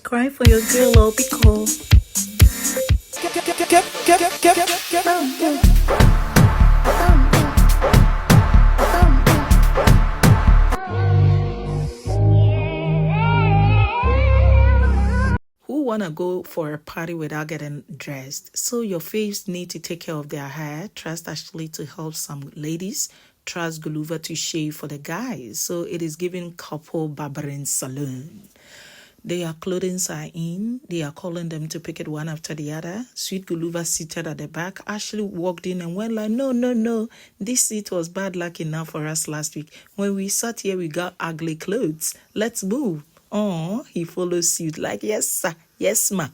Subscribe for your girl or be cool. Who wanna go for a party without getting dressed? So your faves need to take care of their hair. Trust Ashley to help some ladies. Trust GULUVA to shave for the guys. So it is giving couple barbering salon. Their clothing are in. They are calling them to pick it one after the other. Sweet GULUVA seated at the back. Ashley walked in and went like, no. This seat was bad luck enough for us last week. When we sat here, we got ugly clothes. Let's move. Oh, he follows suit like, yes, sir. Yes, ma.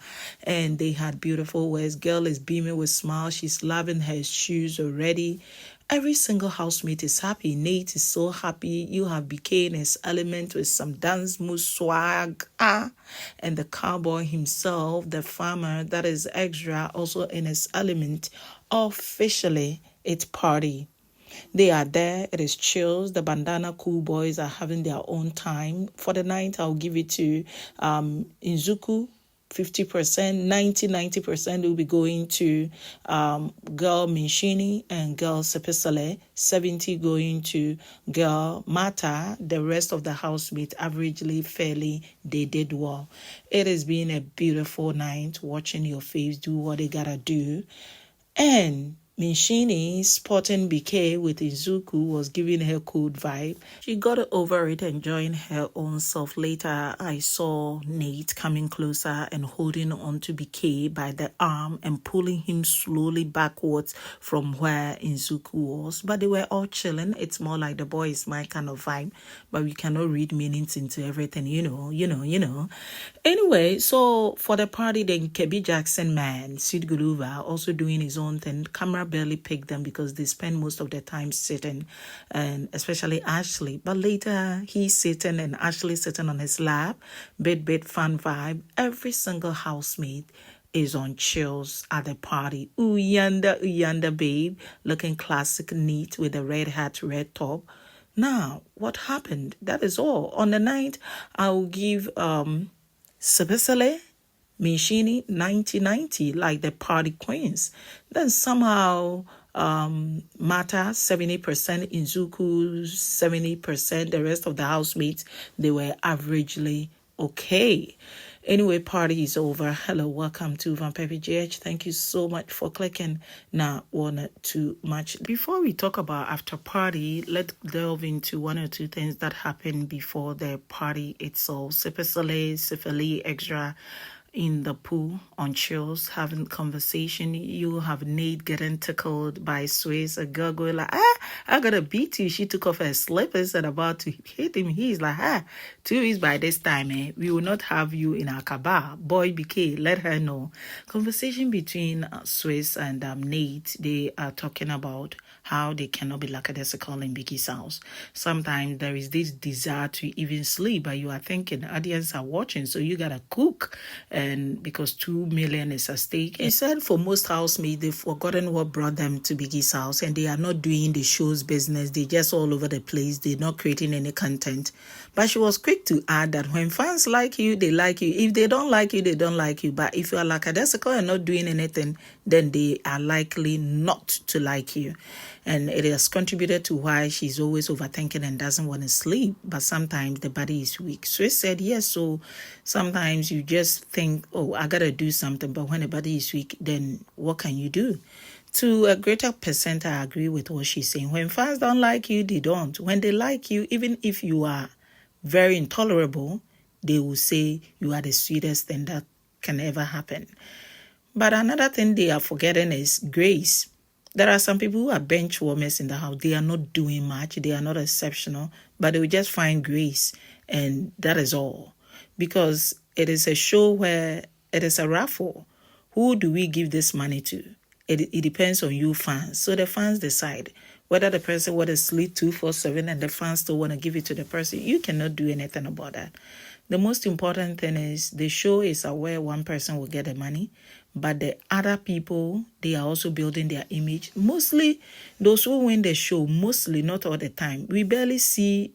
And they had beautiful wears. Girl is beaming with smiles. She's loving her shoes already. Every single housemate is happy. Nate is so happy. You have Beekay in his element with some dance moves, swag. And the cowboy himself, the farmer, that is extra, also in his element. Officially, it's party. They are there. It is chills. The bandana cool boys are having their own time. For the night, I'll give it to Nsuku. 50%, 90% will be going to girl Mshini and girl Siphesihle, 70 going to girl Mata. The rest of the housemates, averagely, fairly, they did well. It has been a beautiful night watching your faves do what they gotta do. And Mshini spotting Beekay with Nsuku was giving her cool vibe. She got over it, enjoying her own self. Later, I saw Nate coming closer and holding on to Beekay by the arm and pulling him slowly backwards from where Nsuku was. But they were all chilling. It's more like the boy is my kind of vibe, but we cannot read meanings into everything, you know. Anyway, so for the party, then Kebi Jackson man, Sweet GULUVA, also doing his own thing. Camera barely picked them because they spend most of their time sitting, and especially Ashley. But later, he's sitting and Ashley sitting on his lap. Bit fun vibe. Every single housemate is on chills at the party. Uyanda, babe, looking classic, neat with a red hat, red top. Now, what happened? That is all. On the night, I will give Siphesihle, Mshini 90-90, like the party queens. Then somehow Mata 70%, Nsuku 70%, the rest of the housemates, they were averagely okay. Anyway, party is over. Hello, welcome to Vanperpygh. Thank you so much for clicking. Now, not too much. Before we talk about after party, let's delve into one or two things that happened before the party itself. SIPHA Lee extra in the pool on chills, having conversation. You have Nate getting tickled by Swiss, a girl going like, I gotta beat you. She took off her slippers and about to hit him. He's like, 2 weeks by this time, we will not have you in our cabal. Boy Beekay, let her know. Conversation between Swiss and Nate. They are talking about how they cannot be lackadaisical in Biggie's house. Sometimes there is this desire to even sleep, but you are thinking audience are watching, so you gotta cook. And because 2 million is at stake. He said for most housemates, they've forgotten what brought them to Biggie's house and they are not doing the show's business. They're just all over the place. They're not creating any content. But she was quick to add that when fans like you, they like you. If they don't like you, they don't like you. But if you are lackadaisical and not doing anything, then they are likely not to like you. And it has contributed to why she's always overthinking and doesn't want to sleep. But sometimes the body is weak. Swiss said, yes, so sometimes you just think, oh, I got to do something. But when the body is weak, then what can you do? To a greater percent, I agree with what she's saying. When fans don't like you, they don't. When they like you, even if you are very intolerable, they will say you are the sweetest thing that can ever happen. But another thing they are forgetting is grace. There are some people who are bench warmers in the house. They are not doing much. They are not exceptional. But they will just find grace. And that is all. Because it is a show where it is a raffle. Who do we give this money to? It depends on you fans. So the fans decide whether the person want to sleep 24/7 and the fans still want to give it to the person. You cannot do anything about that. The most important thing is the show is aware one person will get the money, but the other people, they are also building their image. Mostly those who win the show, mostly, not all the time. We barely see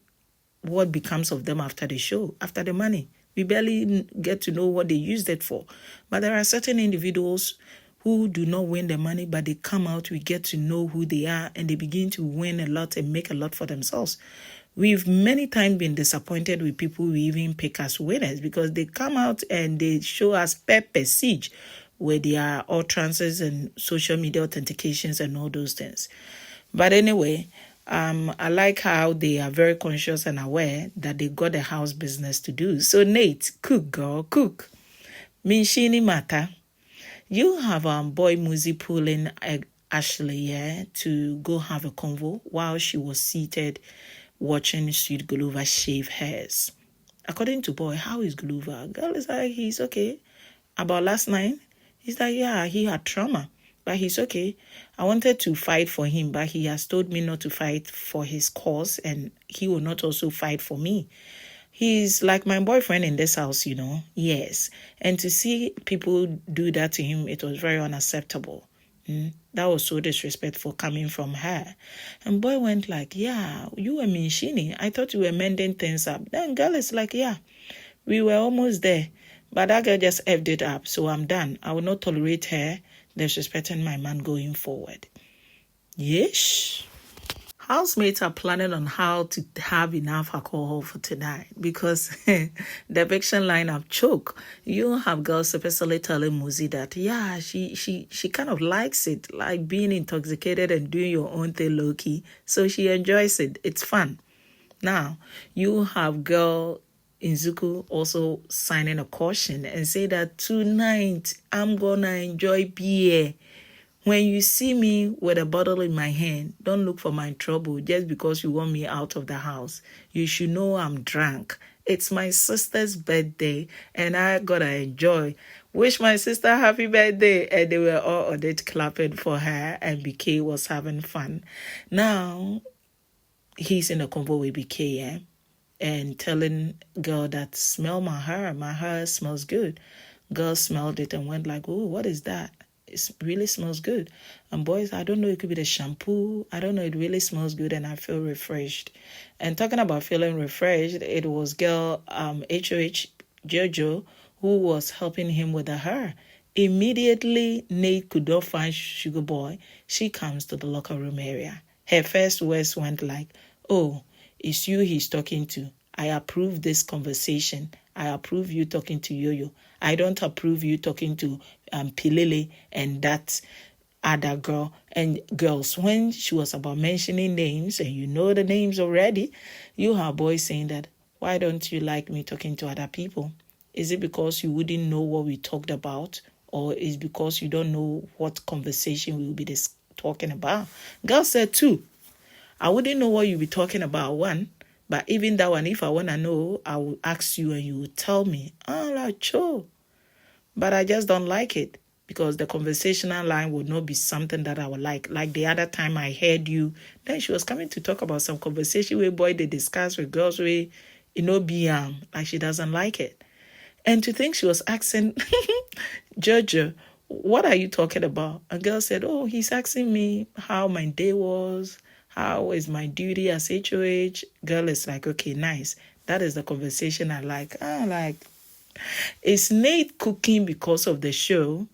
what becomes of them after the show, after the money. We barely get to know what they used it for. But there are certain individuals who do not win the money, but they come out, we get to know who they are, and they begin to win a lot and make a lot for themselves. We've many times been disappointed with people who even pick as winners because they come out and they show us pepper siege with their utterances and social media authentications and all those things. But anyway, I like how they are very conscious and aware that they got a house business to do. So Nate, cook girl, cook. Mshini matter. You have boy Muzi pulling Ashley to go have a convo while she was seated watching Sweet GULUVA shave hairs. According to boy, how is GULUVA? Girl is like, he's okay. About last night, he's like, yeah, he had trauma, but he's okay. I wanted to fight for him, but he has told me not to fight for his cause, and he will not also fight for me. He's like my boyfriend in this house, Yes. And to see people do that to him, it was very unacceptable. That was so disrespectful coming from her. And boy went like, yeah, you were Mshini. I thought you were mending things up. Then girl is like, yeah, we were almost there. But that girl just effed it up. So I'm done. I will not tolerate her disrespecting my man going forward. Yes. Housemates are planning on how to have enough alcohol for tonight because the eviction lineup choke. You have girls Siphesihle telling Muzi that, yeah, she kind of likes it, like being intoxicated and doing your own thing low-key. So she enjoys it. It's fun. Now, you have girl Nsuku also signing a caution and say that tonight I'm gonna enjoy beer. When you see me with a bottle in my hand, don't look for my trouble just because you want me out of the house. You should know I'm drunk. It's my sister's birthday and I gotta enjoy. Wish my sister happy birthday. And they were all on it clapping for her and Beekay was having fun. Now, he's in a convo with Beekay, and telling girl that smell my hair smells good. Girl smelled it and went like, oh, what is that? It really smells good. And boys, I don't know, it could be the shampoo. I don't know, it really smells good and I feel refreshed. And talking about feeling refreshed, it was girl HOH Jojo who was helping him with the hair. Immediately, Nate could not find Sugar Boy. She comes to the locker room area. Her first words went like, oh, it's you he's talking to. I approve this conversation. I approve you talking to Yoyo. I don't approve you talking to Pilele and that other girl. And girls, when she was about mentioning names, and you know the names already, you have boys saying that, why don't you like me talking to other people? Is it because you wouldn't know what we talked about? Or is it because you don't know what conversation we will be talking about? Girl said two. I wouldn't know what you'll be talking about, one. But even that one, if I want to know, I will ask you and you will tell me. I'm like, sure. But I just don't like it because the conversational line would not be something that I would like. Like the other time I heard you, then she was coming to talk about some conversation where boy they discuss with girls where, like she doesn't like it. And to think she was asking Jojo, what are you talking about? A girl said, oh, he's asking me how my day was. How is my duty as HOH? Girl is like, okay, nice. That is the conversation I like. Is Nate cooking because of the show?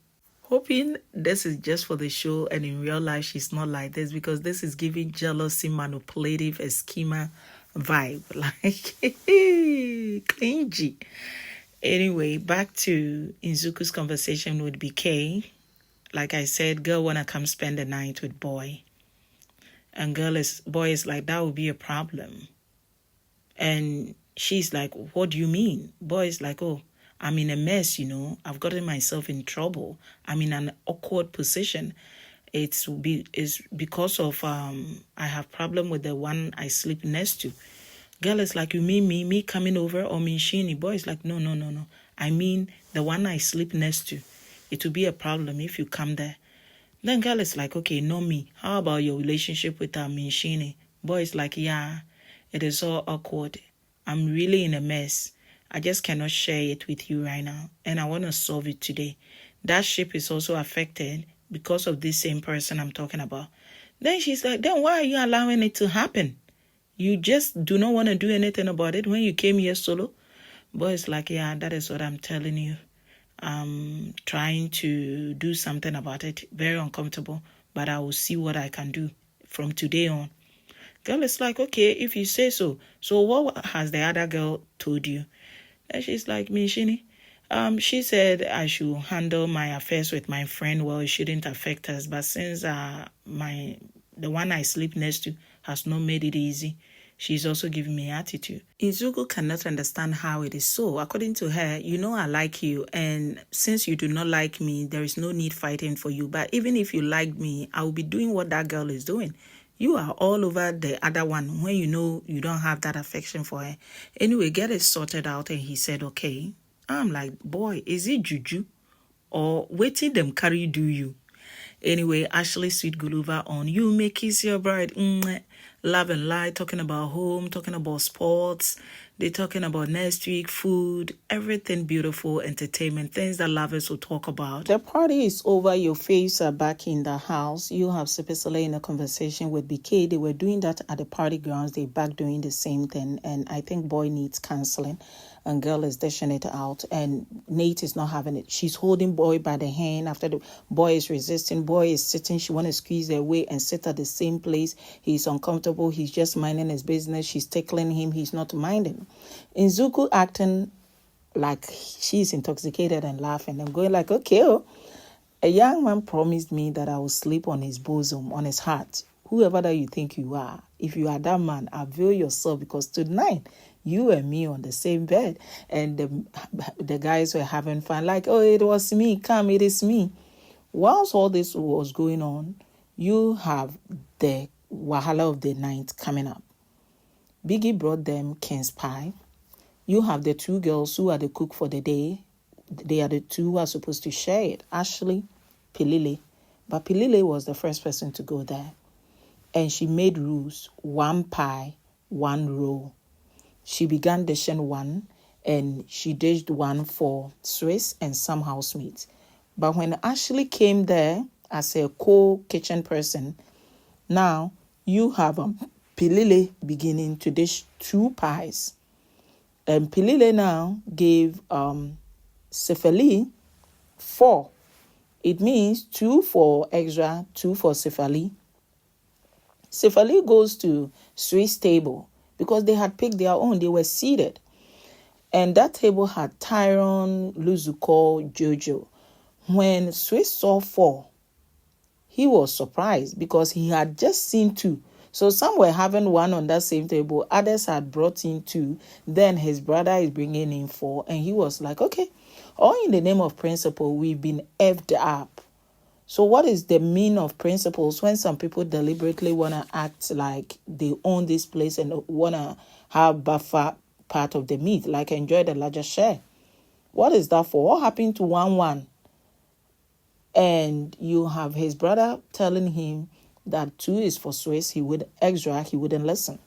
Hoping this is just for the show and in real life she's not like this because this is giving jealousy, manipulative, a schema vibe. Like, clingy. Anyway, back to Nsuku's conversation with Beekay. Like I said, girl wanna come spend the night with boy. And boy is like, that would be a problem. And she's like, what do you mean? Boy is like, oh, I'm in a mess, I've gotten myself in trouble. I'm in an awkward position. It's because of I have problem with the one I sleep next to. Girl is like, you mean me coming over or Mshini? Boy is like, no. I mean the one I sleep next to. It will be a problem if you come there. Then girl is like, okay, not me. How about your relationship with Mshini? Boy is like, yeah, it is all awkward. I'm really in a mess. I just cannot share it with you right now. And I want to solve it today. That ship is also affected because of this same person I'm talking about. Then she's like, then why are you allowing it to happen? You just do not want to do anything about it when you came here solo. Boy is like, yeah, that is what I'm telling you. I'm trying to do something about it. Very uncomfortable, but I will see what I can do from today on. Girl is like, okay, if you say so. So what has the other girl told you? And she's like, Mshini, she said I should handle my affairs with my friend well, it shouldn't affect us. But since the one I sleep next to has not made it easy, she's also giving me attitude. Nsuku cannot understand how it is so. According to her, you know I like you, and since you do not like me, there is no need fighting for you. But even if you like me, I will be doing what that girl is doing. You are all over the other one when you know you don't have that affection for her. Anyway, get it sorted out, and he said, okay. I'm like, boy, is it juju? Or waiting them carry do you? Anyway, Ashley Sweet GULUVA on You Make Kiss Your Bride. Love and Light, talking about home, talking about sports. They're talking about next week, food, everything beautiful, entertainment, things that lovers will talk about. The party is over. Your faves are back in the house. You have Siphesihle in a conversation with Beekay. They were doing that at the party grounds. They're back doing the same thing. And I think boy needs counseling. And girl is dishing it out, and Nate is not having it. She's holding boy by the hand after the boy is resisting. Boy is sitting. She want to squeeze her way and sit at the same place. He's uncomfortable. He's just minding his business. She's tickling him. He's not minding. Nsuku acting like she's intoxicated and laughing and going like, okay, a young man promised me that I will sleep on his bosom, on his heart. Whoever that you think you are, if you are that man, avail yourself, because tonight you and me on the same bed. And the guys were having fun, like, oh, it was me, come, it is me. Whilst all this was going on, you have the wahala of the night coming up. Biggie brought them King's pie. You have the two girls who are the cook for the day. They are the two who are supposed to share it. Ashley, Pilile. But Pilile was the first person to go there. And she made rules. 1 pie, 1 roll. She began dishing 1, and she dished 1 for Swiss and some housemates. But when Ashley came there as a co-kitchen person, now you have Pilile beginning to dish 2 pies. And Pilile now gave SIPHA Lee 4. It means 2 for extra, 2 for SIPHA Lee. SIPHA Lee goes to Swiss table because they had picked their own. They were seated. And that table had Tyrone, Luzuko, Jojo. When Swiss saw 4, he was surprised because he had just seen 2. So some were having 1 on that same table. Others had brought in 2. Then his brother is bringing in 4. And he was like, okay, all in the name of principle, we've been effed up. So what is the meaning of principles when some people deliberately want to act like they own this place and want to have buffer part of the meat, like enjoy the larger share? What is that for? What happened to 1-1? And you have his brother telling him that 2 is for Swiss, he wouldn't listen.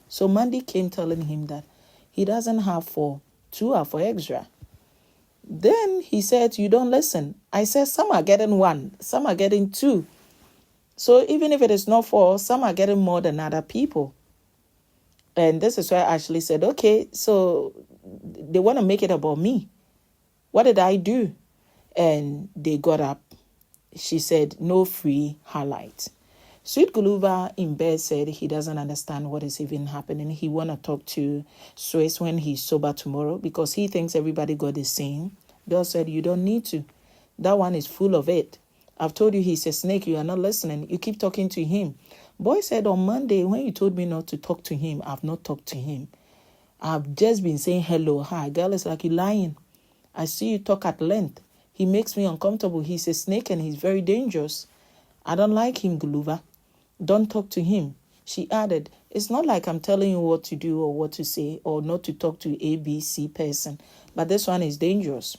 So Mandy came telling him that he doesn't have 4, 2 are for extra. Then he said, you don't listen. I said, some are getting 1, some are getting 2. So even if it is not 4, some are getting more than other people. And this is why I actually said, okay, so they want to make it about me. What did I do? And they got up. She said, no free highlight. Sweet GULUVA in bed said he doesn't understand what is even happening. He want to talk to Swiss when he's sober tomorrow because he thinks everybody got the same. Girl said, you don't need to. That one is full of it. I've told you he's a snake. You are not listening. You keep talking to him. Boy said on Monday, when you told me not to talk to him, I've not talked to him. I've just been saying hello, hi. Girl is like, you're lying. I see you talk at length. He makes me uncomfortable. He's a snake and he's very dangerous. I don't like him, GULUVA. Don't talk to him. She added, it's not like I'm telling you what to do or what to say or not to talk to ABC person, but this one is dangerous.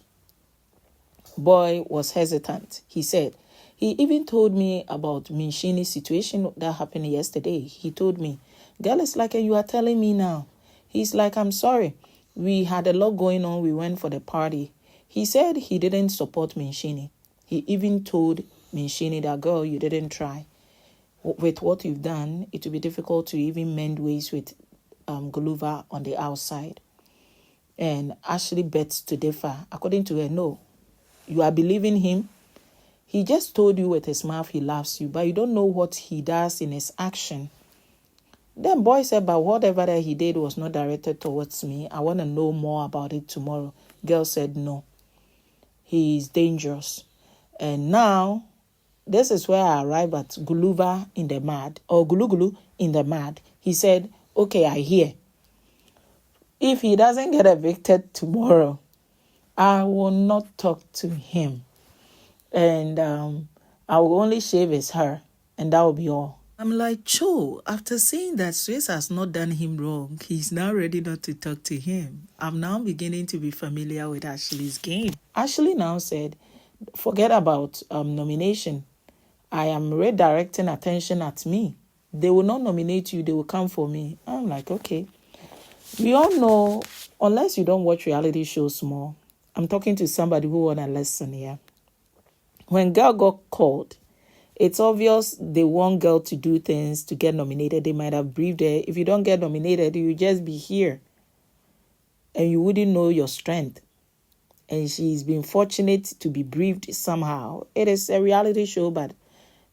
Boy was hesitant. He said, he even told me about Mshini's situation that happened yesterday. He told me, girl, it's like you are telling me now. He's like, I'm sorry. We had a lot going on. We went for the party. He said he didn't support Mshini. He even told Mshini that, girl, you didn't try. With what you've done, it will be difficult to even mend ways with GULUVA on the outside. And Ashley bets to differ. According to her, no. You are believing him. He just told you with his mouth he loves you, but you don't know what he does in his action. Then boy said, but whatever that he did was not directed towards me. I want to know more about it tomorrow. Girl said, no. He is dangerous. And now, this is where I arrive at GULUVA in the mad, or Gulu in the mad. He said, okay, I hear. If he doesn't get evicted tomorrow, I will not talk to him. And I will only shave his hair, and that will be all. I'm like, Cho, after saying that Swiss has not done him wrong, he's now ready not to talk to him. I'm now beginning to be familiar with Ashley's game. Ashley now said, forget about nomination. I am redirecting attention at me. They will not nominate you, they will come for me. I'm like, okay. We all know, unless you don't watch reality shows more, I'm talking to somebody who want a lesson here. When girl got called, it's obvious they want girl to do things to get nominated. They might have briefed her. If you don't get nominated, you just be here. And you wouldn't know your strength. And she's been fortunate to be briefed somehow. It is a reality show, but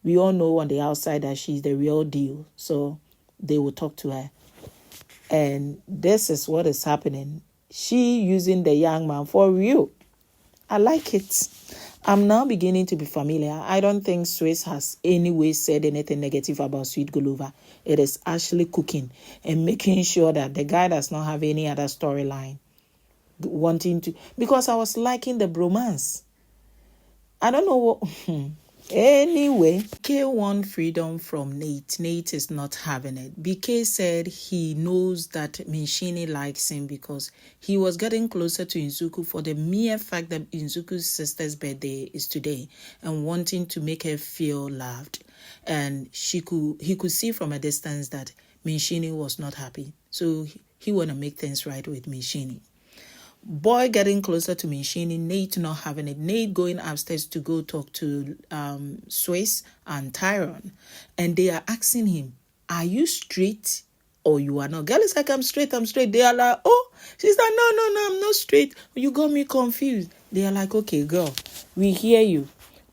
we all know on the outside that she's the real deal. So they will talk to her. And this is what is happening. She using the young man for real. I like it. I'm now beginning to be familiar. I don't think Swiss has any way said anything negative about Sweet GULUVA. It is actually cooking and making sure that the guy does not have any other storyline. Wanting to... Because I was liking the bromance. I don't know what... Anyway, Beekay won freedom from Nate. Nate is not having it. Beekay said he knows that Mshini likes him because he was getting closer to Nsuku for the mere fact that Nsuku's sister's birthday is today and wanting to make her feel loved. And he could see from a distance that Mshini was not happy. So he want to make things right with Mshini. Boy getting closer to Mshini, Nate not having it. Nate going upstairs to go talk to Swiss and Tyrone. And they are asking him, are you straight or you are not? Girl is like, I'm straight. They are like, oh, she's like, no, I'm not straight. You got me confused. They are like, okay, girl, we hear you.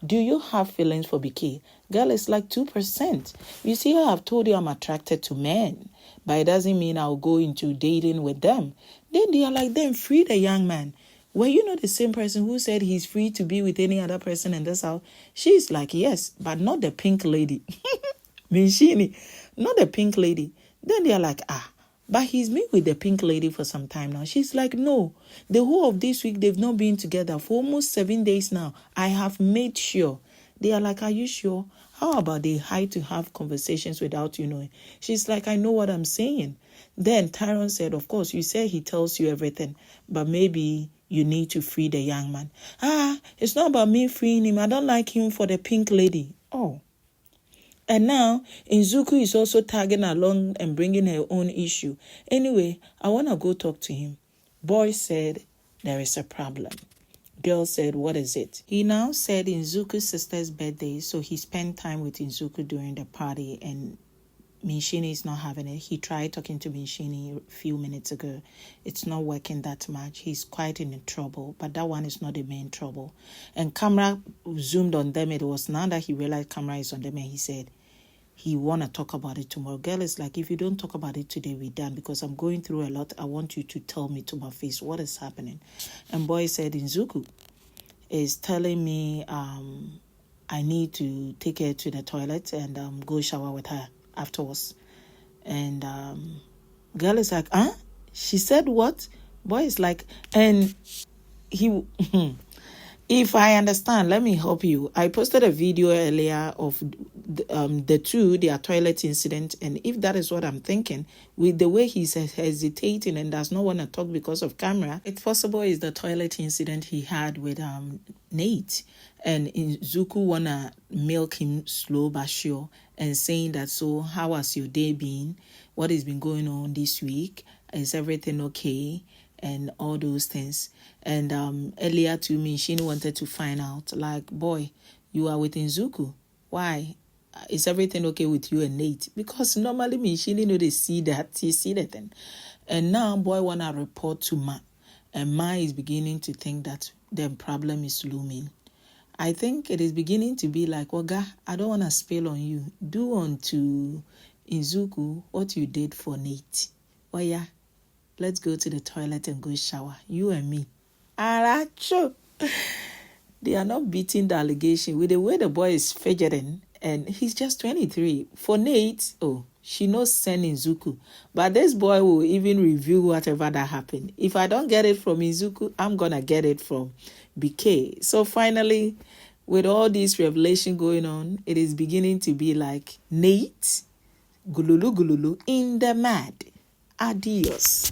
Do you have feelings for Beekay? Girl is like 2%. You see how I've told you I'm attracted to men. But it doesn't mean I'll go into dating with them. Then they are like, then free the young man. Were you not the same person who said he's free to be with any other person in this house? She's like, yes, but not the pink lady. Mshini, not the pink lady. Then they are like, but he's been with the pink lady for some time now. She's like, no, the whole of this week they've not been together for almost 7 days now. I have made sure. They are like, are you sure? How about they hide to have conversations without you knowing? She's like, I know what I'm saying. Then Tyrone said, of course, you say he tells you everything, but maybe you need to free the young man. It's not about me freeing him. I don't like him for the pink lady. Oh. And now, Nsuku is also tagging along and bringing her own issue. Anyway, I want to go talk to him. Boy said, there is a problem. Girl said, what is it? He now said Nsuku's sister's birthday, so he spent time with Nsuku during the party, and Mshini is not having it. He tried talking to Mshini a few minutes ago. It's not working that much. He's quite in trouble, but that one is not the main trouble. And camera zoomed on them. It was now that he realized camera is on them, and he said he want to talk about it tomorrow. Girl is like, if you don't talk about it today, we're done, because I'm going through a lot. I want you to tell me to my face what is happening. And boy said, Nsuku is telling me I need to take her to the toilet and go shower with her afterwards. And girl is like, she said what? Boy is like, and he if I understand, let me help you. I posted a video earlier of their toilet incident, and if that is what I'm thinking, with the way he's hesitating and does not want to talk because of camera, it's possible it's the toilet incident he had with Nate, and Nsuku wanna milk him slow but sure and saying that, so how has your day been? What has been going on this week? Is everything okay? And all those things. And earlier to me, Mshini wanted to find out, like, boy, you are with Nsuku. Why? Is everything okay with you and Nate? Because normally Mshini know they see that, he see that thing. And now boy wanna report to Ma. and Ma is beginning to think that the problem is looming. I think it is beginning to be like, Oga, I don't want to spill on you. Do unto Nsuku what you did for Nate. Oh yeah, let's go to the toilet and go shower. You and me. Aracho. They are not beating the allegation with the way the boy is fidgeting, and he's just 23. For Nate, she knows send Nsuku. But this boy will even review whatever that happened. If I don't get it from Nsuku, I'm going to get it from Beekay. So finally, with all this revelation going on, it is beginning to be like Nate, gululu gululu, in the mad. Adios.